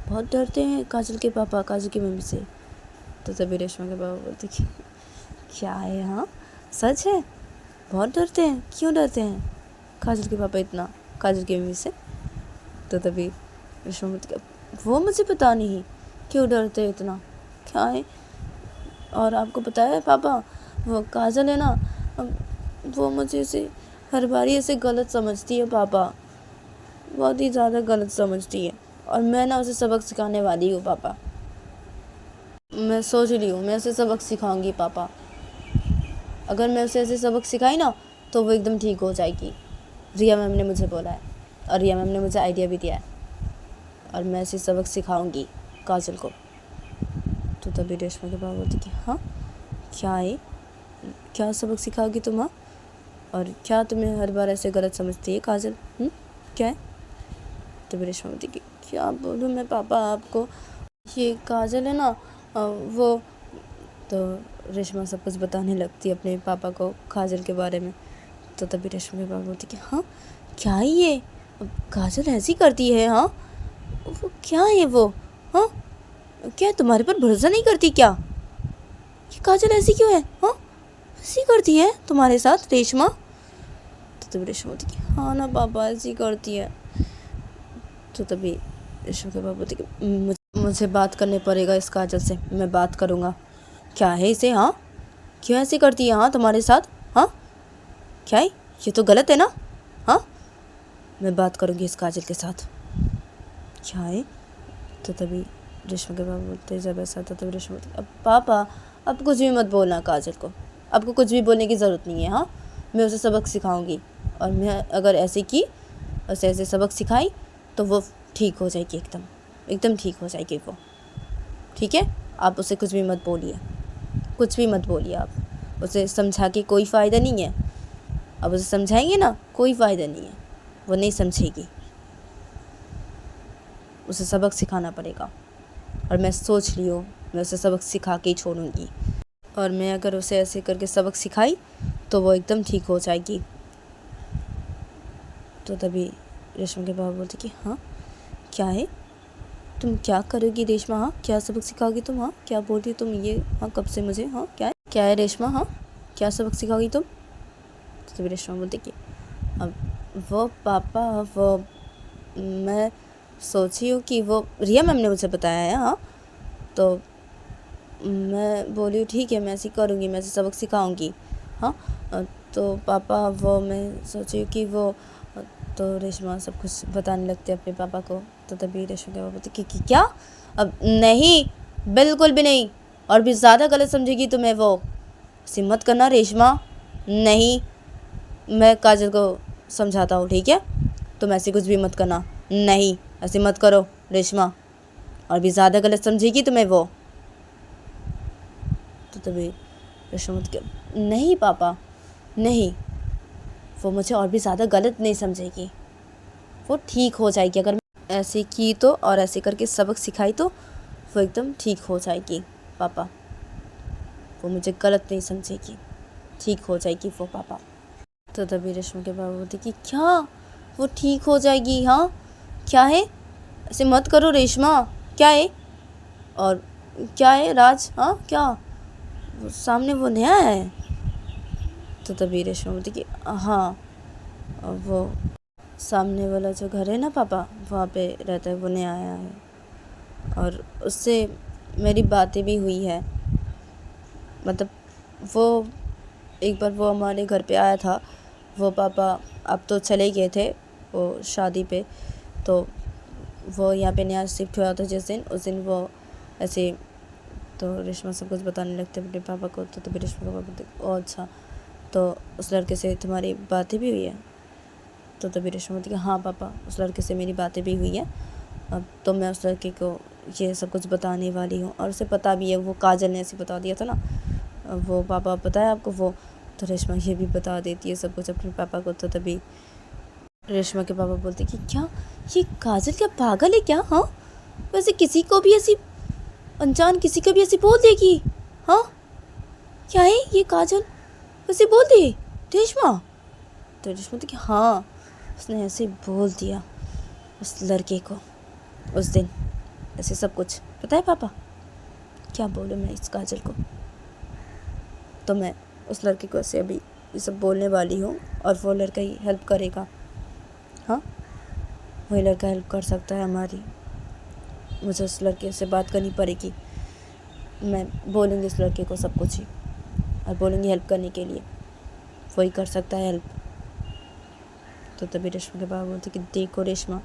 [SPEAKER 1] बहुत डरते हैं काजल के पापा काजल की मम्मी से। तो तभी रेशमा के पापा बोलते कि क्या है, हाँ सच है बहुत डरते हैं, क्यों डरते हैं काजल के पापा इतना काजल की मम्मी से। तो तभी रेशमा बोलती कि वो मुझे पता नहीं क्यों डरते हैं इतना, क्या है। और आपको पता है पापा वो काजल है ना, वो मुझे ऐसे हर बारी ऐसे गलत समझती है पापा, बहुत ही ज़्यादा गलत समझती है और मैं ना उसे सबक सिखाने वाली हूँ पापा, मैं सोच रही हूँ मैं उसे सबक सिखाऊंगी पापा, अगर मैं उसे ऐसे सबक सिखाई ना तो वो एकदम ठीक हो जाएगी। रिया मैम ने मुझे बोला है और रिया मैम ने मुझे आइडिया भी दिया है और मैं ऐसे सबक सिखाऊंगी काजल को। तो तभी रेशमा के पापा बोलती कि हाँ क्या है, क्या सबक सिखाओगी तुम, हाँ और क्या तुम्हें हर बार ऐसे गलत समझती है काजल, क्या है। तो रेशमा बोलती कि क्या बोलूँ मैं पापा आपको, ये काजल है ना वो। तो रेशमा सब कुछ बताने लगती है अपने पापा को काजल के बारे में। तो तभी रेशमा के पापा बोलती कि हाँ क्या है ये, अब काजल ऐसी करती है, हाँ वो क्या है वो, हाँ क्या तुम्हारे पर भरोसा नहीं करती क्या, ये काजल ऐसी क्यों है, हाँ ऐसी करती है तुम्हारे साथ रेशमा। तो तभी रेशमा बोलती कि हाँ ना पापा ऐसी करती है। तो तभी रेशमा के पापा बोलते कि मुझे बात करने पड़ेगा इस काजल से, मैं बात करूँगा क्या है इसे, हाँ क्यों ऐसी करती है हाँ तुम्हारे साथ, हाँ क्या है ये तो गलत है ना, हाँ मैं बात करूँगी इस काजल के साथ क्या है। तो तभी रेशमा के पापा बोलते जब ऐसा था तभी रेशमा बोलती अब पापा अब कुछ भी मत बोलना काजल को, आपको कुछ भी बोलने की ज़रूरत नहीं है, हाँ मैं उसे सबक सिखाऊंगी और मैं अगर ऐसे की उसे ऐसे सबक सिखाई तो वो ठीक हो जाएगी, एकदम एकदम ठीक हो जाएगी वो, ठीक है आप उसे कुछ भी मत बोलिए, कुछ भी मत बोलिए आप उसे, समझा के कोई फ़ायदा नहीं है, अब उसे समझाएंगे ना कोई फ़ायदा नहीं है, वो नहीं समझेगी, उसे सबक सिखाना पड़ेगा। और मैं सोच रही हूँ मैं उसे सबक सिखा के ही छोड़ूंगी और मैं अगर उसे ऐसे करके सबक सिखाई तो वो एकदम ठीक हो जाएगी। तो तभी रेशमा के पापा बोलते कि हाँ क्या है, तुम क्या करोगी रेशमा, हाँ क्या सबक सिखाओगी तुम, हाँ क्या बोलती तुम ये, हाँ कब से मुझे, हाँ क्या है रेशमा, हाँ क्या सबक सिखाओगी तुम। तो तो तभी रेशमा बोलती कि अब वो पापा वो मैं सोची हूँ कि वो रिया मैम ने मुझे बताया है। हाँ, तो मैं बोली ठीक है, मैं ऐसे करूँगी, मैं ऐसे सबक सिखाऊंगी। हाँ, तो पापा वो मैं सोची हूँ कि वो तो रेशमा सब कुछ बताने लगते अपने पापा को। तो तभी रेशमा के पापा बोलते कि क्या? अब नहीं, बिल्कुल भी नहीं, और भी ज़्यादा गलत समझेगी तुम्हें वो, ऐसे मत करना रेशमा। नहीं, मैं काजल को समझाता हूँ, ठीक है, तुम ऐसे कुछ भी मत करना। नहीं, ऐसे मत करो रेशमा, और भी ज़्यादा गलत समझेगी तुम्हें वो। तो तभी रेशमा बोलती कि नहीं पापा नहीं, वो मुझे और भी ज़्यादा गलत नहीं समझेगी, वो ठीक हो जाएगी। अगर मैं ऐसे की तो और ऐसे करके सबक सिखाई तो वो एकदम ठीक हो जाएगी पापा, वो मुझे गलत नहीं समझेगी, ठीक हो जाएगी वो पापा। तो तभी रेशमा के पापा बोलते कि क्या वो ठीक हो जाएगी? हाँ, क्या है, ऐसे मत करो रेशमा, क्या है? और क्या है राज? हाँ, क्या वो सामने वो नया है? तो तभी रेशमा बोलती कि हाँ, वो सामने वाला जो घर है ना पापा, वहाँ पे रहता है, वो नया आया है, और उससे मेरी बातें भी हुई है। मतलब वो एक बार वो हमारे घर पे आया था, वो पापा अब तो चले गए थे वो शादी पे, तो वो यहाँ पे नया शिफ्ट हुआ था जिस दिन, उस दिन वो ऐसे, तो रेशमा सब कुछ बताने लगते अपने पापा को। तो तभी रेशमा का पापा बोलते ओ अच्छा, तो उस लड़के से तुम्हारी बातें भी हुई है? तो तभी रेशमा बोलती कि हाँ पापा, उस लड़के से मेरी बातें भी हुई है। अब तो मैं उस लड़के को ये सब कुछ बताने वाली हूँ, और उसे पता भी है, वो काजल ने ऐसे बता दिया था ना, वो पापा पता है आपको वो। तो रेशमा ये भी बता देती है सब कुछ अपने पापा को। तो तभी रेशमा के पापा बोलते कि क्या ये काजल क्या पागल है क्या? हाँ, वैसे किसी को भी ऐसी अनजान किसी को भी ऐसे बोल देगी? हाँ, क्या है ये काजल वैसे बोल दे रेशमा? तो रेशमा बोलती कि हाँ, उसने ऐसे बोल दिया उस लड़के को उस दिन, ऐसे सब कुछ पता है पापा। क्या बोलूँ मैं इस काजल को? तो मैं उस लड़के को ऐसे अभी ये सब बोलने वाली हूँ, और वो लड़का ही हेल्प करेगा। हाँ, वही लड़का हेल्प कर सकता है हमारी, मुझे उस लड़के से बात करनी पड़ेगी। मैं बोलूँगी उस लड़के को सब कुछ ही, और बोलूँगी हेल्प करने के लिए, वही कर सकता है हेल्प। तो तभी रेशमा के पापा बोलते कि देखो रेशमा,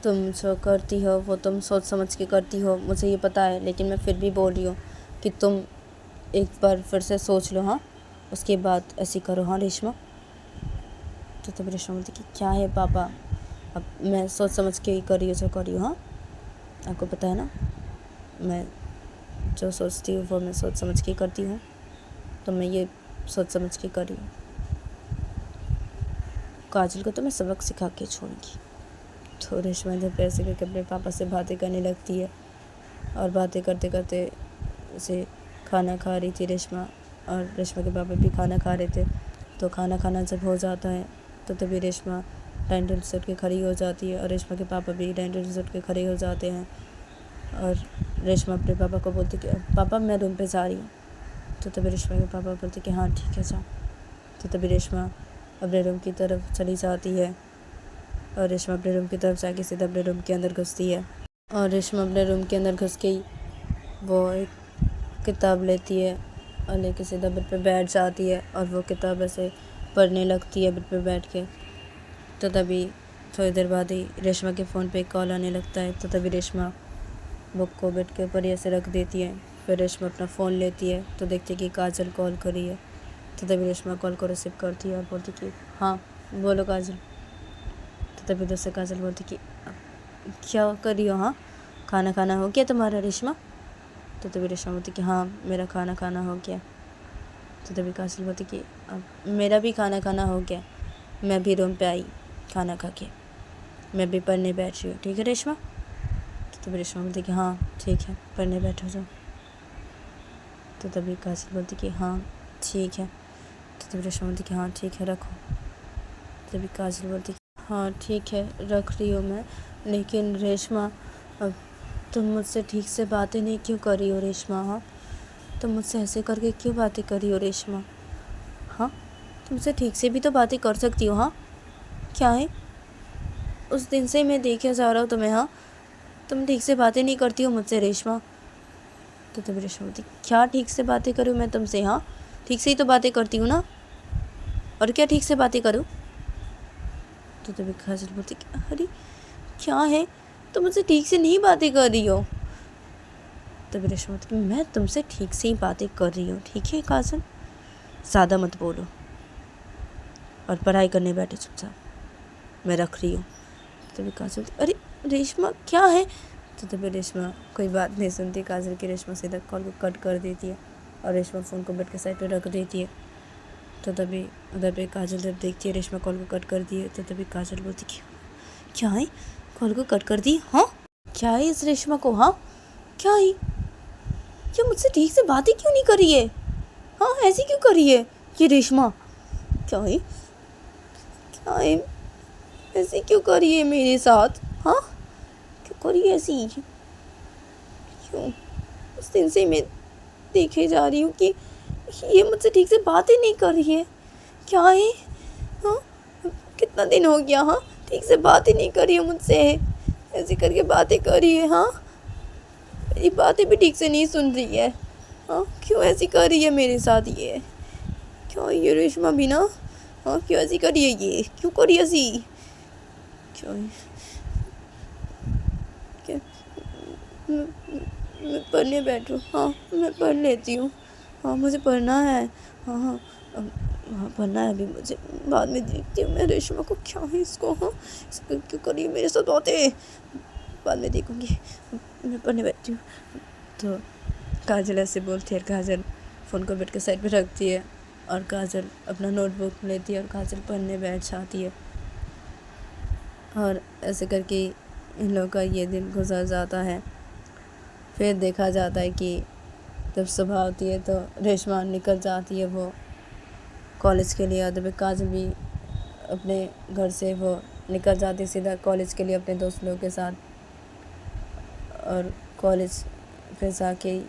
[SPEAKER 1] तुम जो करती हो वो तुम सोच समझ के करती हो, मुझे ये पता है, लेकिन मैं फिर भी बोल रही हूँ कि तुम एक बार फिर से सोच लो। हाँ, उसके बाद ऐसे करो। हाँ रेशमा। तो तभी रेशमा बोलती कि क्या है पापा, अब मैं सोच समझ के ही कर रही हूँ जो कर रही हूँ। हाँ, आपको पता है ना, मैं जो सोचती हूँ वो मैं सोच समझ के करती हूँ, तो मैं ये सोच समझ के कर रही हूँ। काजल को तो मैं सबक सिखा के छोड़ूंगी। तो रेशमा जब पैसे करके अपने पापा से बातें करने लगती है, और बातें करते करते उसे खाना खा रही थी रेशमा, और रेशमा के पापा भी खाना खा रहे थे। तो खाना खाना जब हो जाता है तो तभी रेशमा डाइनिंग टेबल से उठ के खड़ी हो जाती है, और रेशमा के पापा भी डाइनिंग टेबल से उठ के खड़े हो जाते हैं, और रेशमा अपने पापा को बोलती कि पापा मैं रूम पे जा रही हूँ। तो तभी रेशमा के पापा बोलते कि हाँ ठीक है जाओ। तो तभी रेशमा अपने रूम की तरफ चली जाती है, और रेशमा अपने रूम की तरफ जाके सीधा अपने रूम के अंदर घुसती है। और रेशमा अपने रूम के अंदर घुस के ही वो एक किताब लेती है, और लेके सीधा बेड पे बैठ जाती है, और वो किताब ऐसे पढ़ने लगती है बेड पे बैठ के। तो तभी थोड़ी देर बाद ही रेशमा के फ़ोन पे कॉल आने लगता है। तो तभी रेशमा बुक को बेड के ऊपर ऐसे रख देती है। फिर रेशमा अपना फ़ोन लेती है तो देखती है कि काजल कॉल करी है। तो तभी रेशमा कॉल को रिसीव करती है और बोलती कि हाँ बोलो काजल। तो तभी उधर से काजल बोलती कि क्या कर रही हो? हाँ, खाना खाना हो गया तुम्हारा रेशमा? तो तभी रेशमा बोलती कि हाँ मेरा खाना खाना हो गया। तो तभी काजल बोलती कि अब मेरा भी खाना खाना हो गया, मैं भी रूम पे आई खाना खा के, मैं भी पढ़ने बैठ रही हूँ, ठीक है रेशमा? तो तभी रेशमा बोलती कि हाँ ठीक है, पढ़ने बैठो जाओ। तो तभी काजल बोलती कि हाँ ठीक है। तो तभी रेशमा बोलती कि हाँ ठीक है रखो। तभी काजल बोलती कि हाँ ठीक है रख रही हूँ मैं, लेकिन रेशमा अब तुम मुझसे ठीक से बातें नहीं क्यों कर रही हो रेशमा? हाँ, तुम मुझसे ऐसे करके क्यों बातें कर रही हो रेशमा? हाँ, तुमसे ठीक से भी तो बातें कर सकती हो। हाँ क्या है, उस दिन से मैं देखे जा रहा हूँ तुम्हें। हाँ तुम ठीक से बातें नहीं करती हो मुझसे रेशमा। तो तभी रेशमा बोलती, क्या ठीक से बातें करूँ मैं तुमसे? हाँ ठीक से ही तो बातें करती हूँ ना, और क्या ठीक से बातें करूँ? तो तभी काजल बोलती, अरे क्या है, तुम मुझसे ठीक से नहीं बातें कर रही हो। तभी रेशमा बोलती, मैं तुमसे ठीक से ही बातें कर रही हूँ, ठीक है काजल, ज़्यादा मत बोलो और पढ़ाई करने बैठे चुपचाप, मैं रख रही हूँ। तभी काजल, अरे रेशमा क्या है? तो तभी रेशमा कोई बात नहीं सुनती काजल की, रेशमा सीधा कॉल को कट कर देती है और रेशमा फ़ोन को बेड के साइड पे रख देती है। तो तभी उधर पे काजल जब देखती है रेशमा कॉल को कट कर दी है, तो तभी काजल बोलती, क्या है, कॉल को कट कर दी? हाँ क्या है इस रेशमा को? हाँ क्या है, क्या मुझसे ठीक से बातें क्यों नहीं कर रही है? हाँ ऐसी क्यों कर रही है ये रेशमा? क्या है, क्या है, ऐसे क्यों कर रही है मेरे साथ? हाँ क्यों कर रही है ऐसी? क्यों? उस दिन से मैं देखे जा रही हूँ कि ये मुझसे ठीक से बातें नहीं कर रही है। क्या है? हाँ कितना दिन हो गया, हाँ ठीक से बातें नहीं कर रही है मुझसे, ऐसे करके बातें कर रही है। हाँ मेरी बातें भी ठीक से नहीं सुन रही है। हाँ क्यों ऐसी कर रही है मेरे साथ ये? क्यों ये रेशमा भी ना, हाँ क्यों ऐसी कर रही है ये? क्यों कर रही है ऐसी? क्यों? क्या? मैं पढ़ने बैठूँ? हाँ मैं पढ़ लेती हूँ। हाँ मुझे पढ़ना है। हाँ हाँ हाँ पढ़ना है अभी मुझे, बाद में देखती हूँ मैं रेशमा को, क्या है इसको? हाँ इसको क्यों करिए मेरे साथ बातें, बाद में देखूँगी, मैं पढ़ने बैठती हूँ। तो काजल ऐसे बोलती है, काजल फ़ोन को बेड के साइड पे रखती है और काजल अपना नोटबुक लेती है और काजल पढ़ने बैठ जाती है। और ऐसे करके इन लोगों का ये दिन गुजर जाता है। फिर देखा जाता है कि जब सुबह होती है तो रेशमा निकल जाती है वो कॉलेज के लिए, और काजल भी अपने घर से वो निकल जाती है सीधा कॉलेज के लिए अपने दोस्त लोगों के साथ। और कॉलेज पे जाके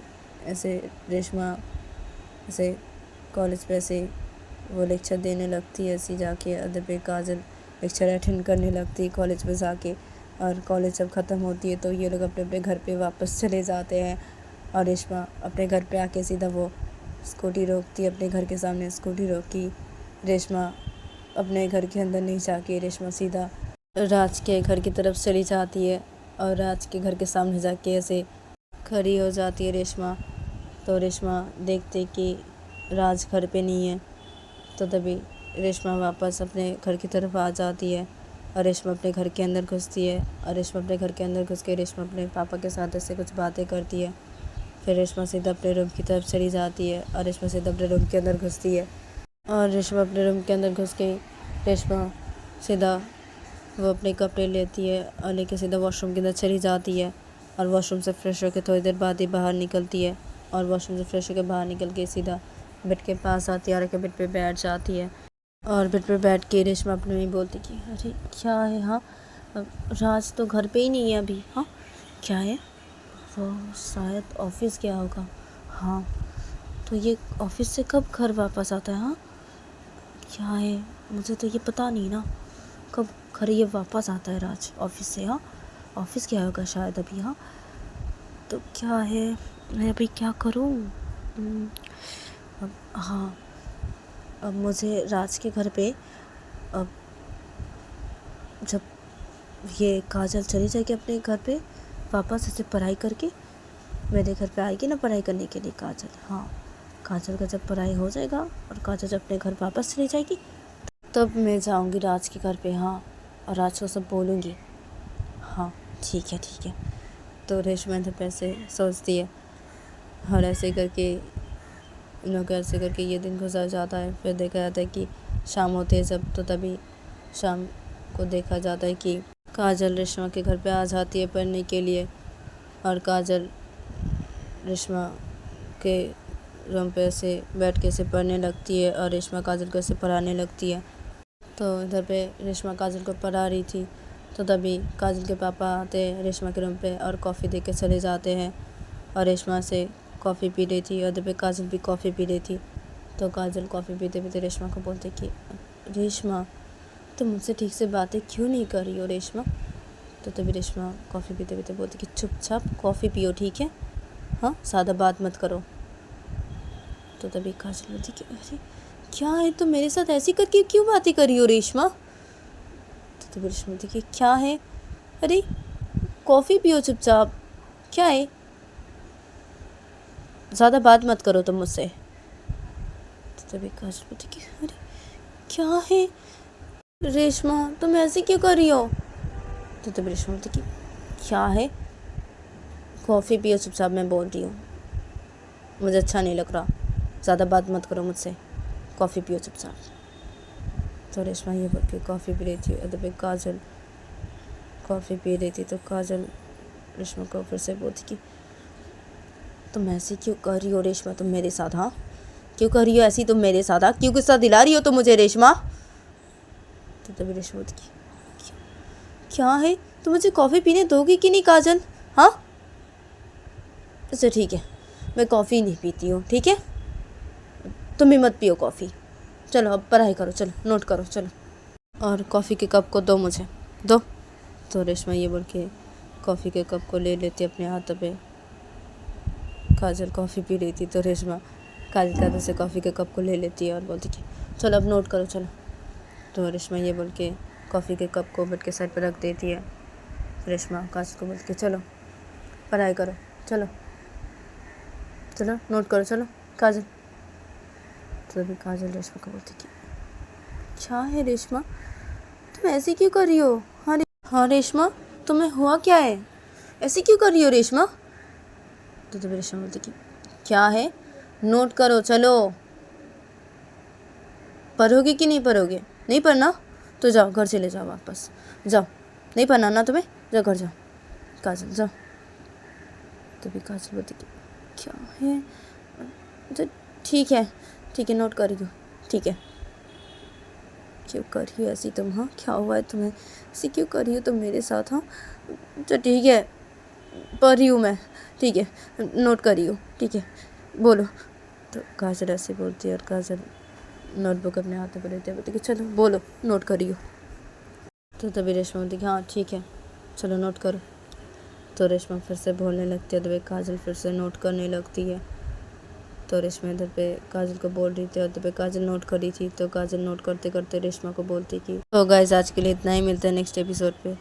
[SPEAKER 1] ऐसे रेशमा ऐसे कॉलेज पे ऐसे वो लेक्चर देने लगती है, ऐसी जाके अदर पे काजल लेक्चर अटेंड करने लगती है कॉलेज पे जाके। और कॉलेज जब ख़त्म होती है तो ये लोग अपने अपने घर पे वापस चले जाते हैं और रेशमा अपने घर पे आके सीधा वो स्कूटी रोकती है, अपने घर के सामने स्कूटी रोकी। रेशमा अपने घर के अंदर नहीं जाके रेशमा सीधा राज के घर की तरफ चली जाती है और राज के घर के सामने जाके ऐसे खड़ी हो जाती है रेशमा। तो रेशमा देखते कि राज घर पे नहीं है, तो तभी रेशमा वापस अपने घर की तरफ आ जाती है और रेशमा अपने घर के अंदर घुसती है। और रेशमा अपने घर के अंदर घुस के रेशमा अपने पापा के साथ ऐसे कुछ बातें करती है। फिर रेशमा सीधा अपने रूम की तरफ चली जाती है और रेशमा सीधा अपने रूम के अंदर घुसती है। और रेशमा अपने रूम के अंदर घुस के रेशमा सीधा वो अपने कपड़े लेती है और लेके सीधा वॉशरूम के अंदर चली जाती है और वॉशरूम से फ्रेश होकर थोड़ी देर बाद ही बाहर निकलती है और वॉशरूम से फ्रेश होकर बाहर निकल के सीधा बेड के पास आती है और बेड पे बैठ जाती है। और बेड पे बैठ के रेशमा अपने में बोलती कि अरे क्या है, हाँ राज तो घर पे ही नहीं है अभी। हाँ क्या है, वो शायद ऑफिस गया होगा। हाँ तो ये ऑफिस से कब घर वापस आता है? हाँ क्या है, मुझे तो ये पता नहीं ना कब घर ये वापस आता है राज ऑफिस से। हाँ ऑफिस गया होगा शायद अभी। हाँ तो क्या है, मैं अभी क्या करूँ? हाँ अब मुझे राज के घर पे, अब जब ये काजल चली जाएगी अपने घर पे वापस ऐसे पढ़ाई करके, मेरे घर पे आएगी ना पढ़ाई करने के लिए काजल। हाँ काजल का जब पढ़ाई हो जाएगा और काजल जब अपने घर वापस चली जाएगी तब मैं जाऊंगी राज के घर पे। हाँ और राज को सब बोलूँगी। हाँ ठीक है ठीक है। तो रेशमा तो पैसे सोचती है और ऐसे करके इन लोग ऐसे करके ये दिन गुजर जाता है। फिर देखा जाता है कि शाम होती है जब, तो तभी शाम को देखा जाता है कि काजल रेशमा के घर पे आ जाती है पढ़ने के लिए और काजल रेशमा के रूम पे ऐसे बैठ के ऐसे पढ़ने लगती है और रेशमा काजल को ऐसे पढ़ाने लगती है। तो इधर पे रेशमा काजल को पढ़ा रही थी तो तभी काजल के पापा आते हैं रेशमा के रूम पे और कॉफ़ी दे के चले जाते हैं और रेशमा से कॉफ़ी पी रही थी और इधर पे काजल भी कॉफ़ी पी रही थी। तो काजल कॉफ़ी पीते पीते रेशमा को बोलते कि रेशमा तुम मुझसे ठीक से बातें क्यों नहीं कर रही हो रेशमा। तो तभी रेशमा कॉफ़ी पीते पीते बोलती कि चुपचाप कॉफ़ी पियो, ठीक है, हाँ, ज़्यादा बात मत करो। तो तभी काजल बोलती कि अरे क्या है, तुम मेरे साथ ऐसी करके क्यों बातें कर रही हो रेशमा। तो तभी रेशमा बोलती कि क्या है, अरे कॉफ़ी पियो चुपचाप, क्या है, ज़्यादा बात मत करो तुम मुझसे। तो तभी काजल बोलती कि अरे क्या है रेशमा, तुम ऐसे क्यों कर रही हो। तो तभी रेशमा बोलती कि क्या है, कॉफ़ी पियो चुपचाप, मैं बोल रही हूँ, मुझे अच्छा नहीं लग रहा, ज़्यादा बात मत करो मुझसे, कॉफ़ी पियो चुपचाप। तो रेशमा ये बोल के कॉफ़ी पी रही थी और तभी काजल कॉफ़ी पी रही थी। तो काजल रेशमा को फिर से बोलती कि तुम ऐसे क्यों कर रही हो रेशमा, तुम मेरे साथ, हाँ क्यों कर रही हो ऐसी तुम मेरे साथ, हाँ क्यों गुस्सा दिला रही हो तुम मुझे रेशमा। तो तभी रेशमा बोलती कि क्या है, तुम मुझे कॉफ़ी पीने दोगी कि नहीं काजल, हाँ अच्छा ठीक है, मैं कॉफ़ी नहीं पीती हूँ, ठीक है, तुम भी मत पियो कॉफ़ी, चलो अब पढ़ाई करो, चलो नोट करो चलो, और कॉफ़ी के कप को दो मुझे, दो। तो रेशमा ये बोल के कॉफ़ी के कप को ले लेती अपने हाथों पे। काजल कॉफ़ी पी रही थी तो रेशमा काजल के हाथों से कॉफ़ी के कप को ले लेती है और बोलती कि चलो अब नोट करो चलो। तो रेशमा ये बोल के कॉफ़ी के कप को बेड के साइड पर रख देती है। रेशमा काजल को बोलती कि चलो पढ़ाई करो, चलो चलो नोट करो चलो काजल। तो अभी काजल रेशमा को बोलती कि क्या है रेशमा, तुम ऐसे क्यों कर रही हो, हाँ रेशमा तुम्हें हुआ क्या है, ऐसे क्यों कर रही हो रेशमा। तो तभी रेशमा बोलती कि क्या है, नोट करो चलो, पढ़ोगे कि नहीं पढ़ोगे, नहीं पढ़ना तो जाओ घर चले जाओ, वापस जाओ, नहीं पढ़ना ना तुम्हें, जाओ घर जाओ काजल जाओ। तभी काजल बोलती कि क्या है, तो ठीक है नोट कर रही हो, ठीक है, क्यों कर रही हो ऐसी तुम, हाँ क्या हुआ है तुम्हें, ऐसी क्यों कर रही हो तुम मेरे साथ, हाँ तो ठीक है पढ़ रही हूँ मैं, ठीक है नोट कर रही हूँ, ठीक है बोलो। तो काजल ऐसे बोलती है और काजल नोटबुक अपने हाथ में लेते बोलती कि चलो बोलो नोट कर रही हो। तो तभी रेशमा बोलती कि हाँ ठीक है चलो नोट करो। तो रेशमा फिर से बोलने लगती है, तो काजल फिर से नोट करने लगती है। तो रेशमा इधर पे काजल को बोल रही थी और तो पे काजल नोट कर रही थी। तो काजल नोट करते करते रेशमा को बोलती कि तो गाइस आज के लिए इतना ही, मिलते हैं नेक्स्ट एपिसोड पे।